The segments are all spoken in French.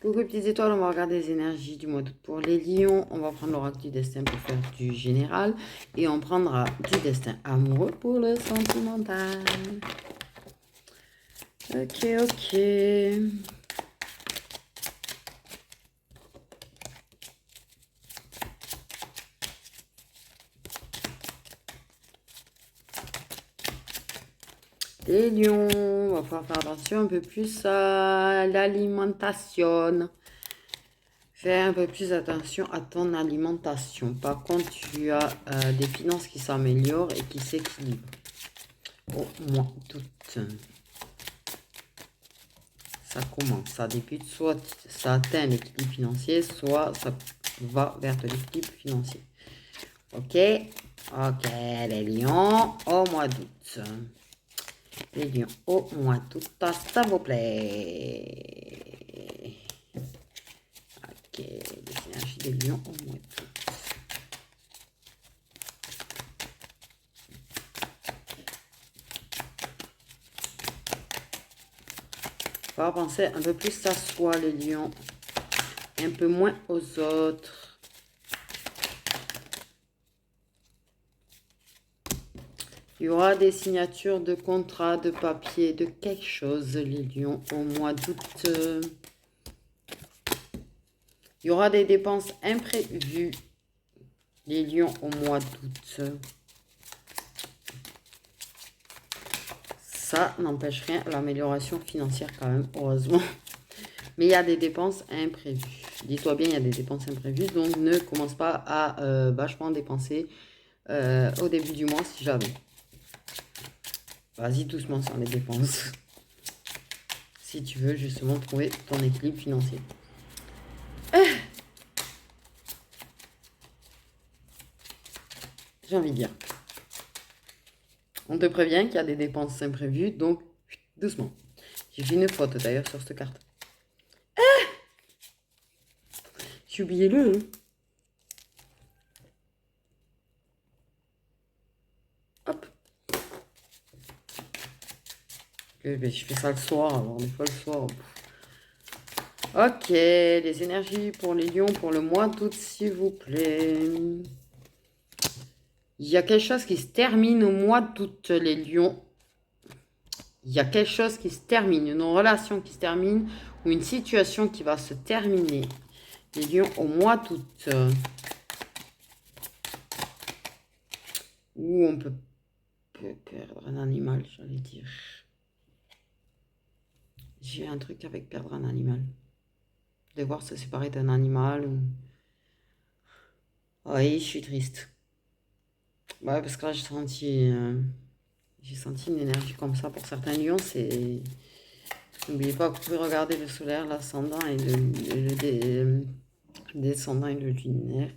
Coucou petites étoiles, on va regarder les énergies du mois d'août pour les lions. On va prendre l'oracle du destin pour faire du général. Et on prendra du destin amoureux pour le sentimental. Ok. Les lions, on va falloir faire attention un peu plus à l'alimentation. Fais un peu plus attention à ton alimentation. Par contre, tu as des finances qui s'améliorent et qui s'équilibrent. Au mois d'août. Ça commence, ça débute, soit ça atteint l'équilibre financier, soit ça va vers de l'équilibre financier. Ok, les lions au mois d'août. Les lions au mois d'août, s'il vous plaît. Ok, les énergies des lions au mois d'août. On va penser un peu plus à soi, les lions, un peu moins aux autres. Il y aura des signatures de contrats, de papier, de quelque chose, les lions, au mois d'août. Il y aura des dépenses imprévues, les lions, au mois d'août. Ça n'empêche rien, l'amélioration financière quand même, heureusement. Mais il y a des dépenses imprévues. Dis-toi bien, il y a des dépenses imprévues, donc ne commence pas à vachement dépenser au début du mois si jamais. Vas-y doucement sur les dépenses. Si tu veux justement trouver ton équilibre financier. J'ai envie de dire. On te prévient qu'il y a des dépenses imprévues, donc doucement. J'ai fait une faute d'ailleurs sur cette carte. J'ai oublié le. Hop. Je fais ça le soir, alors des fois le soir. Ok, les énergies pour les lions pour le mois d'août, s'il vous plaît. Il y a quelque chose qui se termine au mois d'août, les lions. Il y a quelque chose qui se termine, une relation qui se termine ou une situation qui va se terminer. Les lions au mois d'août. Où on peut perdre un animal, j'allais dire. J'ai un truc avec perdre un animal. Devoir se séparer d'un animal. Ou... Oui, je suis triste. Ouais, parce que là, j'ai senti une énergie comme ça pour certains lions. C'est... N'oubliez pas que vous pouvez regarder le solaire, l'ascendant et le descendant et le lunaire.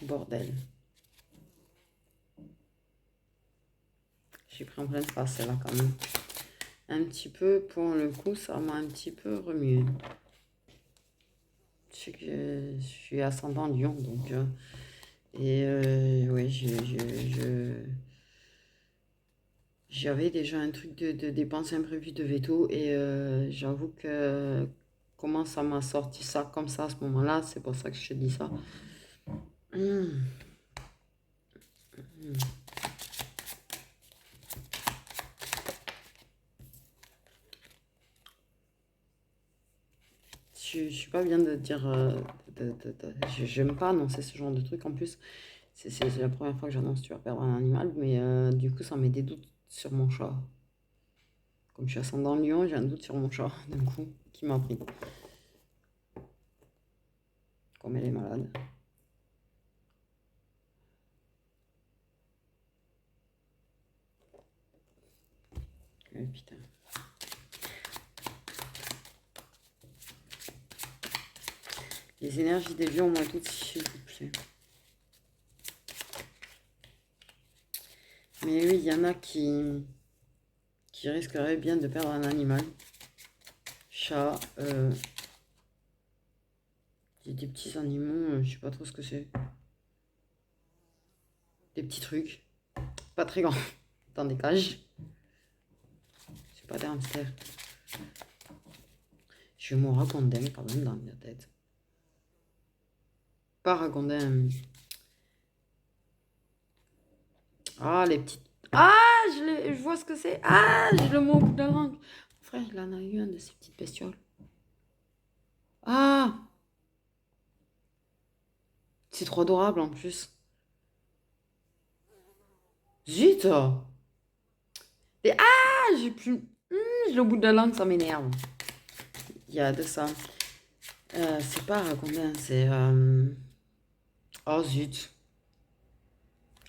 Bordel. J'ai pris en pleine face, là, quand même. Un petit peu, pour le coup, ça m'a un petit peu remué. Je sais que je suis ascendant lion, donc... oui, j'avais déjà un truc de dépenses imprévues de veto et j'avoue que comment ça m'a sorti ça comme ça à ce moment-là, c'est pour ça que je te dis ça. Je suis pas bien de dire... j'aime pas annoncer ce genre de truc. En plus, c'est la première fois que j'annonce tu vas perdre un animal, mais du coup, ça met des doutes sur mon chat. Comme je suis ascendant lion, j'ai un doute sur mon chat, d'un coup, qui m'a pris. Comme elle est malade. Putain. Les énergies des lions, moi, toutes, s'il vous plaît. Mais oui, il y en a qui risqueraient bien de perdre un animal. Chat, des petits animaux, je sais pas trop ce que c'est. Des petits trucs. Pas très grands. Dans des cages. C'est pas des hamsters. J'ai mon ragondin quand même dans la tête. Pas ragondin. Ah, les petites... Ah, je vois ce que c'est. Ah, j'ai le mot au bout de la langue. Mon frère, il en a eu un de ces petites bestioles. Ah, c'est trop adorable en plus. Zut. Et ah, j'ai plus... j'ai le bout de la langue, ça m'énerve. Il y a de ça. C'est pas ragondin, c'est... Oh zut.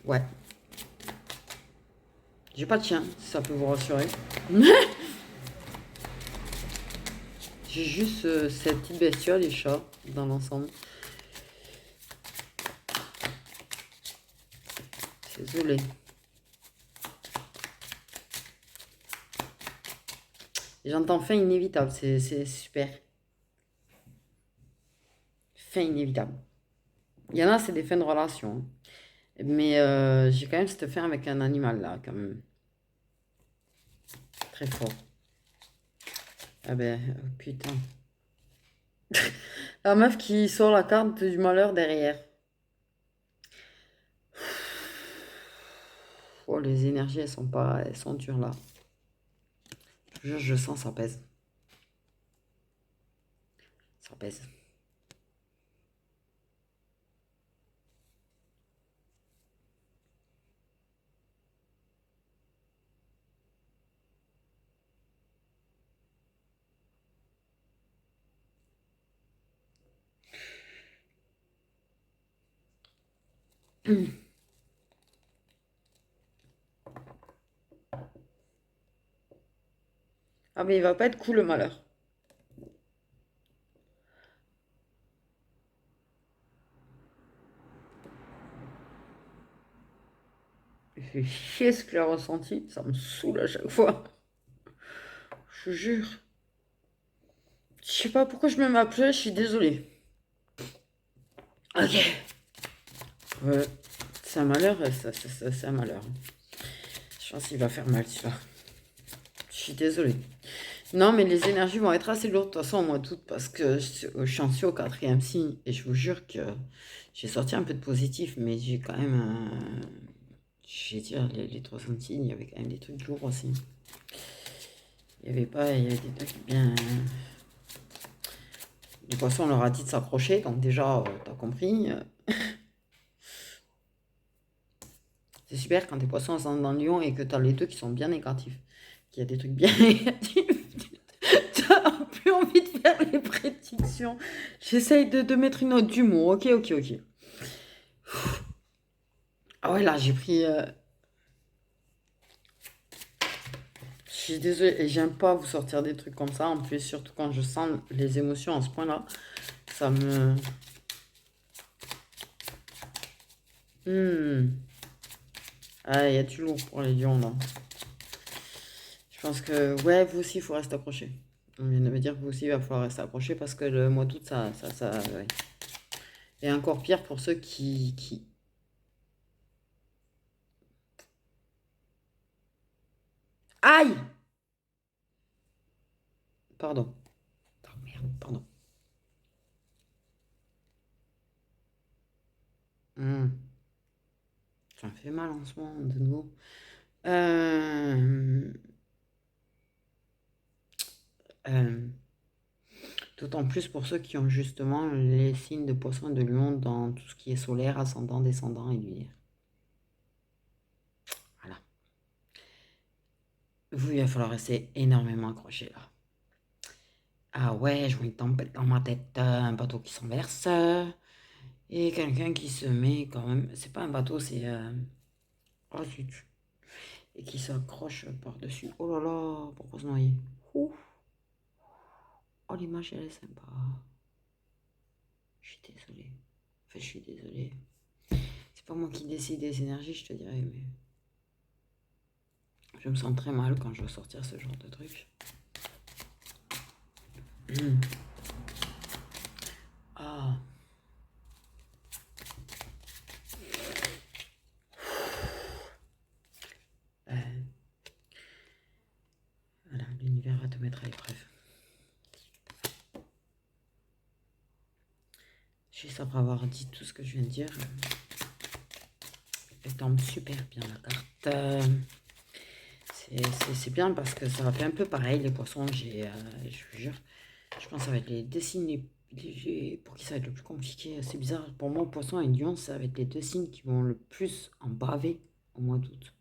Ouais. J'ai pas de chien, si ça peut vous rassurer. J'ai juste cette petite bestiole et chat dans l'ensemble. Désolée. J'entends fin inévitable, c'est super. Fin inévitable. Il y en a, c'est des fins de relation. Mais j'ai quand même cette fin avec un animal là, quand même. Très fort. Ah ben, putain. La meuf qui sort la carte du malheur derrière. Oh, les énergies, elles sont pas, elles sont dures là. Je sens, ça pèse. Ça pèse. Ah mais il va pas être cool le malheur. Il fait chier ce qu'il a ressenti. Ça me saoule à chaque fois. Je vous jure. Je sais pas pourquoi je me mets à pleurer, je suis désolée. Ok. Ouais. C'est un malheur, c'est un malheur. Je pense qu'il va faire mal celui-là. Je suis désolée. Non, mais les énergies vont être assez lourdes de toute façon au mois d'août parce que je suis aussi au quatrième signe et je vous jure que j'ai sorti un peu de positif, mais j'ai quand même, je vais dire, les trois signes, il y avait quand même des trucs lourds aussi. Il y avait pas, il y avait des trucs bien. Les poissons, on leur a dit de s'accrocher, donc déjà, t'as compris. C'est super quand tes poissons sont dans le lion et que t'as les deux qui sont bien négatifs. Qu'il y a des trucs bien négatifs. T'as plus envie de faire les prédictions. J'essaye de mettre une note d'humour. Ok, ok, ok. Ah ouais, là, j'ai pris. Je suis désolée, et j'aime pas vous sortir des trucs comme ça. En plus, surtout quand je sens les émotions à ce point-là, ça me. Hmm. Ah, il y a du lourd pour les lions, là. Je pense que, ouais, vous aussi, il faut rester accroché. On vient de me dire que vous aussi, il va falloir rester accroché parce que le mois d'août, ouais. Et encore pire pour ceux qui... Aïe! Pardon. Oh, merde, pardon. Hmm. Ça me fait mal en ce moment, de nouveau. Euh, euh, D'autant plus pour ceux qui ont justement les signes de poisson et de lion dans tout ce qui est solaire, ascendant, descendant et lunaire. Voilà. Vous, il va falloir rester énormément accroché là. Ah ouais, je vois une tempête dans ma tête, un bateau qui s'enverse, et quelqu'un qui se met quand même. C'est pas un bateau, c'est. Oh zut. Et qui s'accroche par-dessus. Oh là là, pourquoi se noyer? Ouh. Oh, l'image, elle est sympa. Je suis désolée. Enfin, je suis désolée. C'est pas moi qui décide des énergies, je te dirais, mais je me sens très mal quand je dois sortir ce genre de truc. Ah, euh, voilà, l'univers va te mettre à l'épreuve. Juste après avoir dit tout ce que je viens de dire, elle tombe super bien la carte. C'est bien parce que ça fait un peu pareil, les poissons, je vous jure. Je pense que ça va être les deux signes pour qui ça va être le plus compliqué. C'est bizarre, pour moi, poisson et lion, ça va être les deux signes qui vont le plus en baver au mois d'août.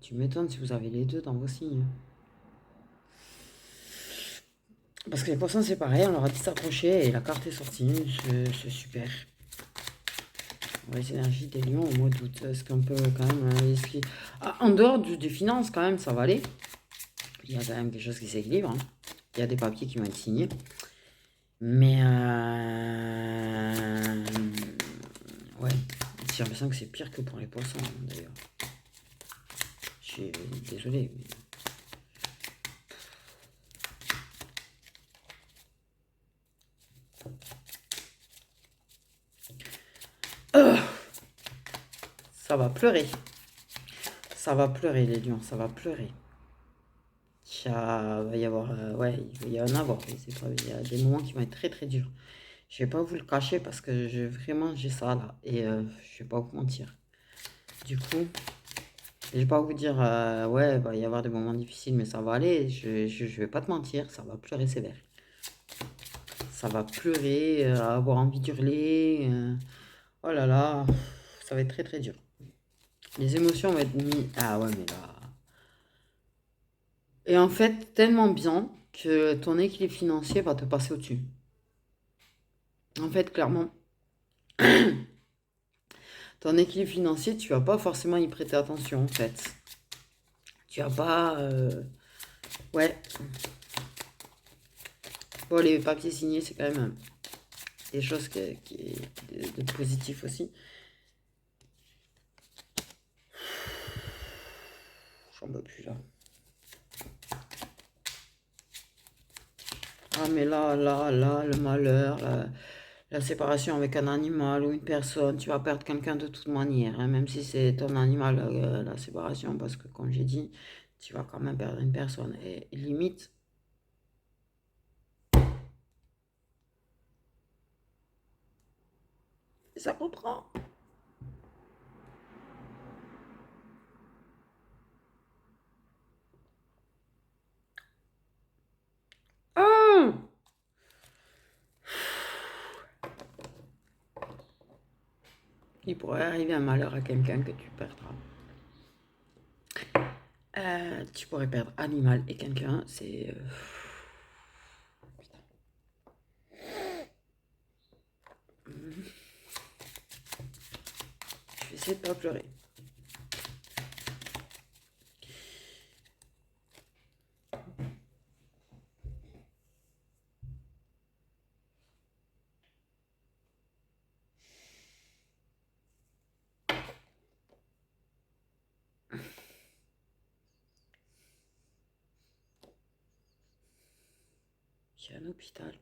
Tu m'étonnes si vous avez les deux dans vos signes. Parce que les poissons, c'est pareil, on leur a dit s'accrocher et la carte est sortie. C'est super. Les énergies des lions au mois d'août. Est-ce qu'on peut quand même... en dehors des finances, quand même, ça va aller. Il y a quand même quelque chose qui s'équilibre. Hein. Il y a des papiers qui vont être signés. Mais... ouais. J'ai l'impression que c'est pire que pour les poissons, d'ailleurs. Je suis désolé. Mais... ça va pleurer. Ça va pleurer, les lions. Ça va pleurer. Il va y avoir... ouais, il va y en avoir. Il y a des moments qui vont être très très durs. Je vais pas vous le cacher parce que vraiment j'ai ça là. Et je vais pas vous mentir. Du coup... je vais pas vous dire, ouais, il va y avoir des moments difficiles, mais ça va aller. Je vais pas te mentir, ça va pleurer sévère. Ça va pleurer, avoir envie d'hurler. Oh là là, ça va être très très dur. Les émotions vont être mises. Ah ouais, mais là. Et en fait, tellement bien que ton équilibre financier va te passer au-dessus. En fait, clairement, ton équilibre financier, tu vas pas forcément y prêter attention, en fait. Tu vas pas. Ouais. Bon, les papiers signés, c'est quand même des choses de positif aussi. J'en peux plus là. Ah mais là, le malheur, la séparation avec un animal ou une personne, tu vas perdre quelqu'un de toute manière, hein, même si c'est ton animal, la séparation, parce que comme j'ai dit, tu vas quand même perdre une personne. Et limite, ça comprend. Ah! Il pourrait arriver un malheur à quelqu'un que tu perdras. Tu pourrais perdre animal et quelqu'un, c'est... Je vais essayer de pas pleurer. Il y a un hôpital.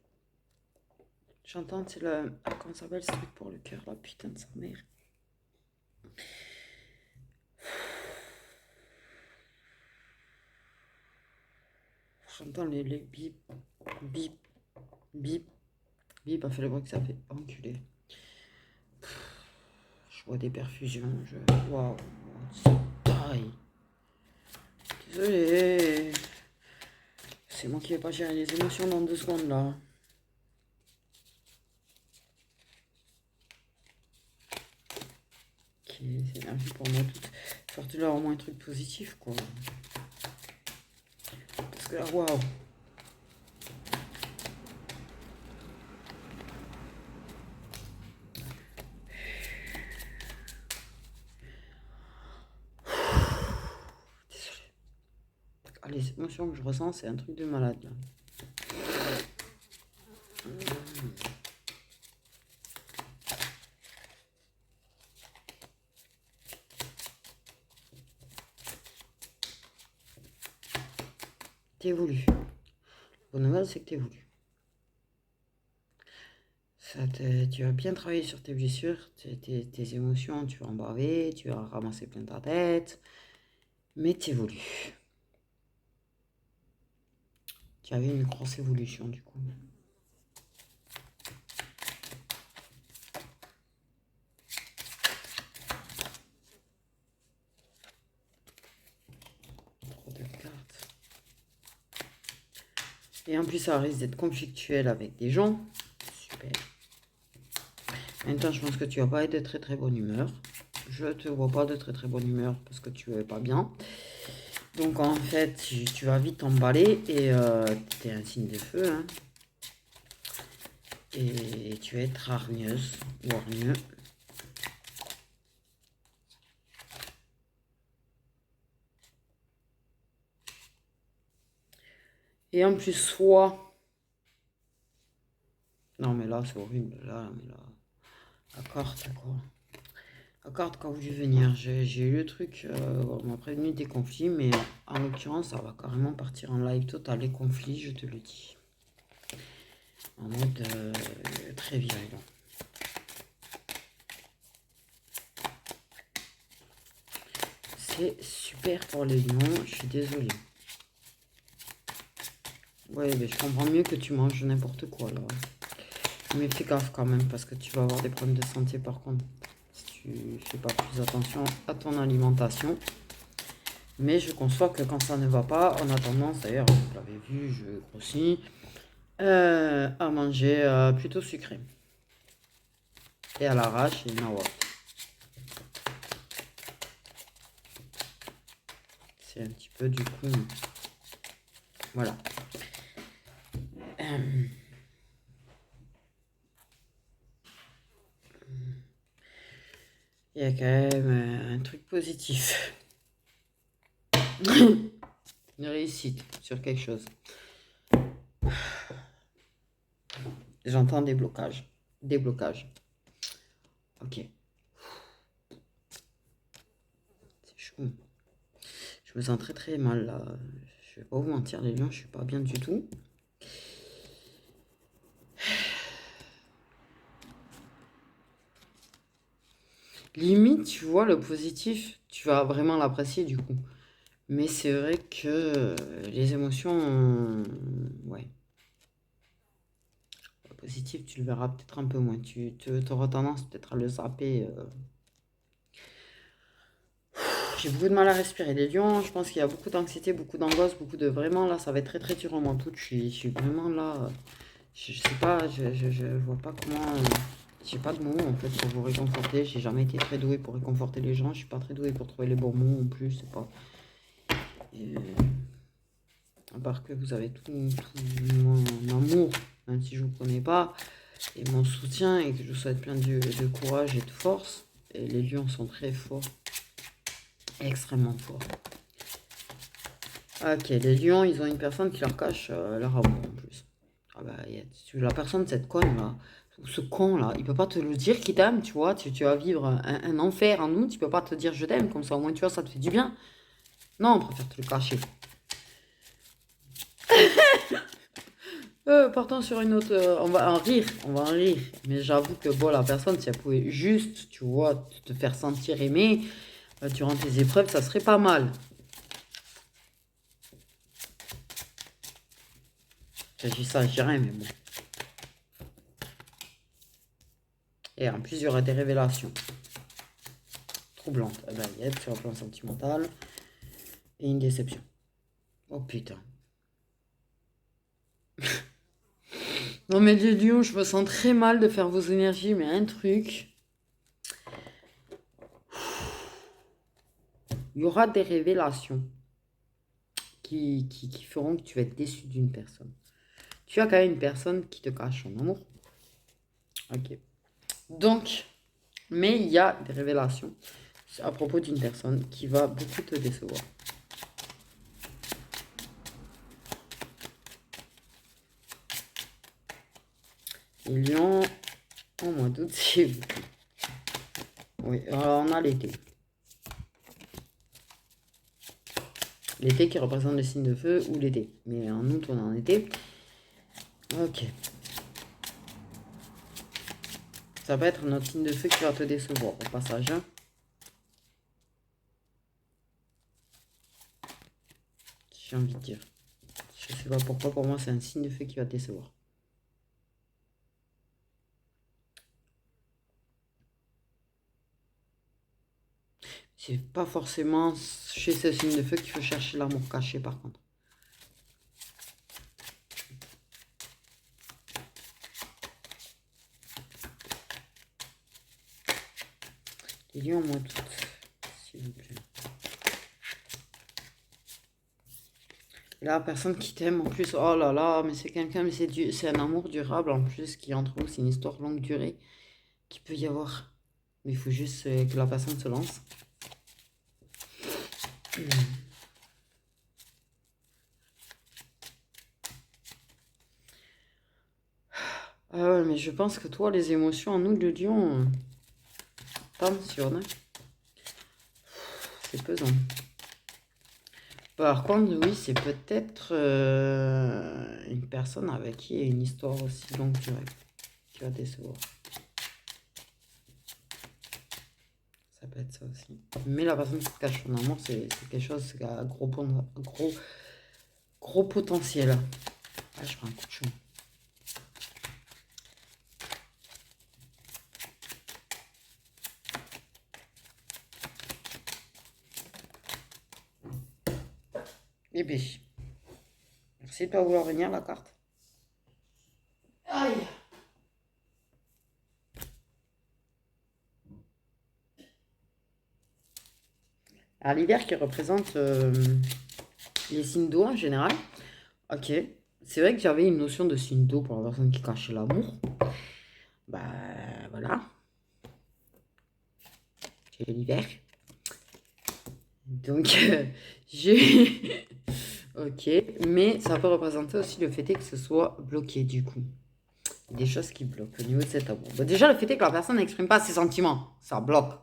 J'entends, c'est le... Comment ça s'appelle ce truc pour le cœur, là, putain de sa mère. J'entends les bip, bip, bip, bip, a fait le bruit que ça fait. Enculé. Je vois des perfusions, waouh, c'est taille. Désolé. C'est moi qui vais pas gérer les émotions dans 2 secondes, là. Ok, c'est énergie pour moi toute. Sortez-leur au moins un truc positif, quoi. Parce que là, waouh. Ah, les émotions que je ressens, c'est un truc de malade, là. T'es voulu. La bonne nouvelle, c'est que t'es voulu. Tu vas bien travailler sur tes blessures, tes émotions, tu vas en baver, tu vas ramasser plein ta tête, mais t'es voulu. Tu avais une grosse évolution du coup. Et en plus, ça risque d'être conflictuel avec des gens. Super. En même temps, je pense que tu vas pas être de très très bonne humeur. Je te vois pas de très très bonne humeur parce que tu es pas bien. Donc en fait, tu vas vite t'emballer et tu es un signe de feu. Hein. Et tu vas être hargneuse ou hargneux. Et en plus, soit... Non mais là, c'est horrible. Là, mais là... La carte, quoi. La carte qui a voulu venir. J'ai eu le truc, on m'a prévenu des conflits, mais en l'occurrence, ça va carrément partir en live total. Les conflits, je te le dis. En mode très virulent. C'est super pour les lions, je suis désolée. Ouais, mais je comprends mieux que tu manges n'importe quoi là. Mais fais gaffe quand même parce que tu vas avoir des problèmes de santé par contre. Si tu fais pas plus attention à ton alimentation. Mais je conçois que quand ça ne va pas, on a tendance, d'ailleurs, vous l'avez vu, je grossis, à manger plutôt sucré. Et à l'arrache et nawak. C'est un petit peu du coup. Voilà. Il y a quand même un truc positif. Une réussite sur quelque chose. J'entends des blocages. Des blocages. Ok. C'est chaud. Je me sens très très mal là. Je vais pas vous mentir, les lions, je suis pas bien du tout. Limite, tu vois, le positif, tu vas vraiment l'apprécier du coup. Mais c'est vrai que les émotions, ouais. Le positif, tu le verras peut-être un peu moins. Tu auras tendance peut-être à le zapper. J'ai beaucoup de mal à respirer. Les lions, je pense qu'il y a beaucoup d'anxiété, beaucoup d'angoisse, beaucoup de... Vraiment, là, ça va être très, très dur en moi tout. Je suis vraiment là... Je sais pas, je vois pas comment... J'ai pas de mots, en fait, pour vous réconforter. J'ai jamais été très douée pour réconforter les gens. Je suis pas très douée pour trouver les bons mots, en plus. C'est pas... à part que vous avez tout mon amour, même si je vous connais pas, et mon soutien, et que je vous souhaite plein de courage et de force. Et les lions sont très forts. Extrêmement forts. Ok, les lions, ils ont une personne qui leur cache leur amour en plus. Ah bah, la personne, cette conne là, ou ce con là, il peut pas te le dire qu'il t'aime, tu vois. Tu vas vivre un enfer en août, il peut pas te dire je t'aime, comme ça au moins tu vois, ça te fait du bien. Non, on préfère te le cacher. Partons sur une autre. On va en rire, on va en rire. Mais j'avoue que bon, la personne, si elle pouvait juste, tu vois, te faire sentir aimé durant tes épreuves, ça serait pas mal. J'ai dit ça, je dis rien, mais bon. Et en plus, il y aura des révélations troublantes. Eh ben, il y a sur le plan sentimental et une déception. Oh putain. Non mais les lions, je me sens très mal de faire vos énergies, mais un truc. Il y aura des révélations qui feront que tu vas être déçu d'une personne. Tu as quand même une personne qui te cache son amour. Ok. Donc, mais il y a des révélations à propos d'une personne qui va beaucoup te décevoir. Les lions, au mois d'août, c'est vous. Oui, alors on a l'été. L'été qui représente le signe de feu ou l'été. Mais en août, on est en été. Ok. Ça va être notre signe de feu qui va te décevoir au passage. Hein. J'ai envie de dire. Je sais pas pourquoi, pour moi, c'est un signe de feu qui va te décevoir. C'est pas forcément chez ce signe de feu qu'il faut chercher l'amour caché, par contre. Dis-moi toutes, s'il vous plaît. La personne qui t'aime en plus, oh là là, mais c'est quelqu'un, mais c'est un amour durable en plus qui est entre vous, c'est une histoire longue durée qui peut y avoir. Mais il faut juste que la personne se lance. Ah ouais, mais je pense que toi, les émotions en nous, le lion, attention, hein. C'est pesant. Par contre, oui, c'est peut-être une personne avec qui il y a une histoire aussi longue durée qui va décevoir. Ça peut être ça aussi. Mais la personne qui te cache son amour, c'est quelque chose qui a gros potentiel. Ah, je prends un coup de chou. Eh bien, merci de pas vouloir venir la carte. Aïe. Alors, l'hiver qui représente les signes d'eau en général. Ok. C'est vrai que j'avais une notion de signe d'eau pour la personne qui cache l'amour. Bah voilà. C'est l'hiver. Donc, j'ai. Ok. Mais ça peut représenter aussi le fait que ce soit bloqué du coup. Des choses qui bloquent au niveau de cet amour. Bon, déjà, le fait est que la personne n'exprime pas ses sentiments. Ça bloque.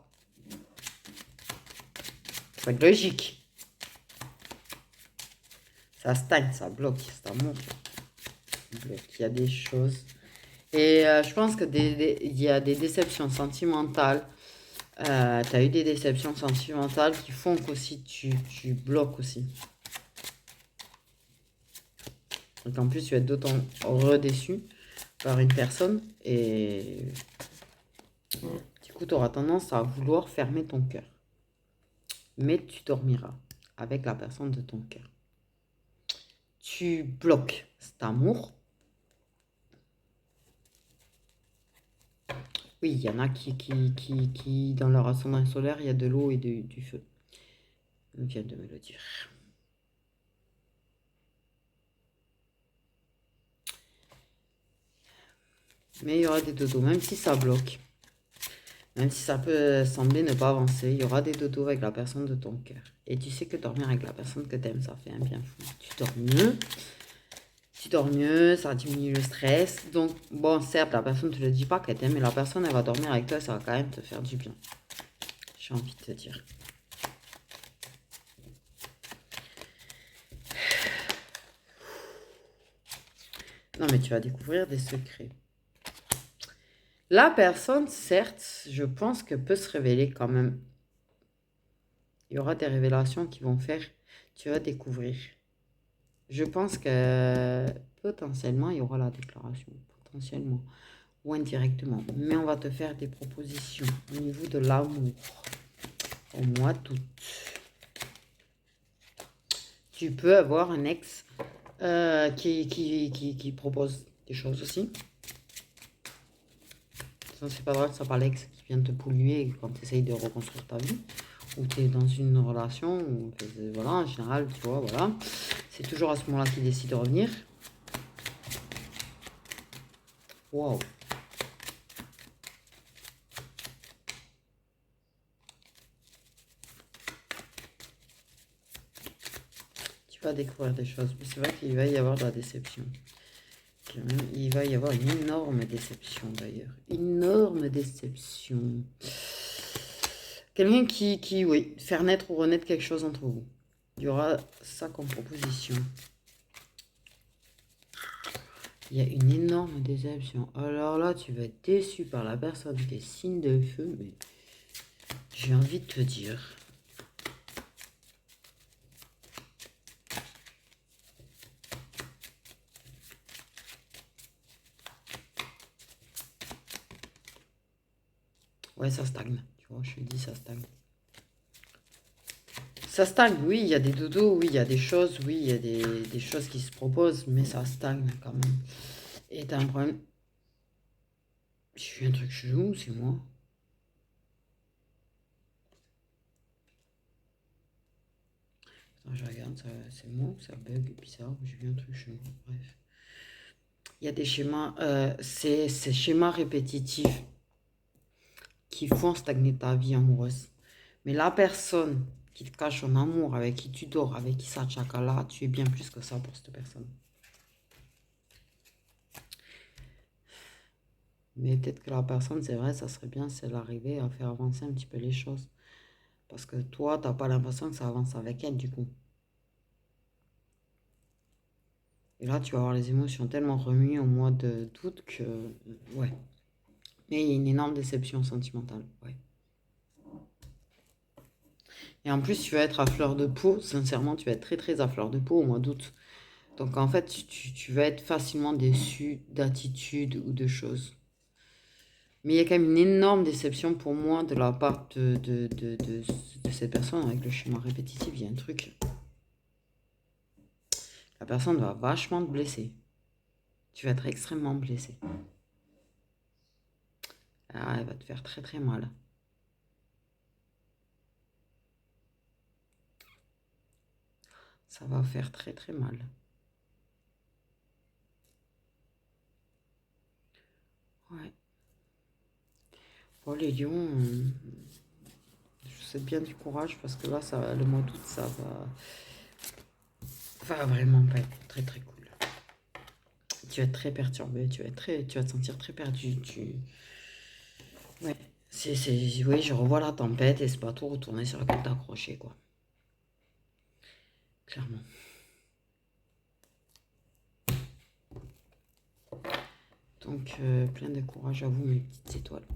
Faut être logique. Ça stagne, ça bloque, cet amour. Il y a des choses. Et je pense que il y a des déceptions sentimentales. Tu as eu des déceptions sentimentales qui font qu'aussi tu bloques aussi. Donc en plus, tu vas être d'autant redéçu par une personne. Et du coup, tu auras tendance à vouloir fermer ton cœur. Mais tu dormiras avec la personne de ton cœur. Tu bloques cet amour. Oui, il y en a qui dans leur ascendant solaire, il y a de l'eau et du feu. On vient de me le dire. Mais il y aura des dodos, même si ça bloque. Même si ça peut sembler ne pas avancer, il y aura des dodos avec la personne de ton cœur. Et tu sais que dormir avec la personne que tu aimes, ça fait un bien fou. Tu dors mieux, ça diminue le stress. Donc, bon, certes, la personne ne te le dit pas qu'elle t'aime, mais la personne, elle va dormir avec toi, ça va quand même te faire du bien. J'ai envie de te dire. Non, mais tu vas découvrir des secrets. La personne, certes, je pense que peut se révéler quand même. Il y aura des révélations qui vont faire, tu vas découvrir. Je pense que potentiellement, il y aura la déclaration. Potentiellement. Ou indirectement. Mais on va te faire des propositions au niveau de l'amour. Au mois d'août. Tu peux avoir un ex qui propose des choses aussi. Ça, c'est pas grave, ça par l'ex qui vient te polluer quand tu essayes de reconstruire ta vie. Ou tu es dans une relation, ou, voilà, en général, tu vois, voilà. C'est toujours à ce moment-là qu'il décide de revenir. Waouh. Tu vas découvrir des choses. Mais c'est vrai qu'il va y avoir de la déception. Il va y avoir une énorme déception d'ailleurs. Énorme déception. Quelqu'un oui, faire naître ou renaître quelque chose entre vous. Il y aura ça comme proposition. Il y a une énorme déception. Alors là, tu vas être déçu par la personne qui est signe de feu, mais j'ai envie de te dire. Ouais, ça stagne. Tu vois, je te dis, ça stagne. Ça stagne, oui, il y a des dodos, oui, il y a des choses, oui, il y a des choses qui se proposent, mais ça stagne quand même. Et t'as un problème. J'ai eu un truc chelou, c'est moi. Je regarde, c'est moi ou ça bug bizarre, j'ai vu un truc chelou. Bref. Il y a des schémas, c'est ces schémas répétitifs qui font stagner ta vie amoureuse. Mais la personne qui te cache son amour, avec qui tu dors, avec qui ça tchakala, tu es bien plus que ça pour cette personne. Mais peut-être que la personne, c'est vrai, ça serait bien si elle arrivait à faire avancer un petit peu les choses. Parce que toi, t'as pas l'impression que ça avance avec elle, du coup. Et là, tu vas avoir les émotions tellement remuées au mois d'août que... Ouais. Mais il y a une énorme déception sentimentale, ouais. Et en plus, tu vas être à fleur de peau. Sincèrement, tu vas être très très à fleur de peau au mois d'août. Donc en fait, tu vas être facilement déçu d'attitude ou de choses. Mais il y a quand même une énorme déception pour moi de la part de cette personne avec le schéma répétitif. Il y a un truc. La personne va vachement te blesser. Tu vas être extrêmement blessé. Ah, elle va te faire très très mal. Ça va faire très très mal. Ouais. Bon, les lions, je vous souhaite bien du courage parce que là, ça, le mois d'août, va vraiment pas être très très cool. Tu vas être très perturbé, tu vas te sentir très perdu. Ouais. Oui, je revois la tempête et c'est pas tout retourner sur laquelle t'accrocher, quoi. Clairement. Donc, plein de courage à vous, mes petites étoiles.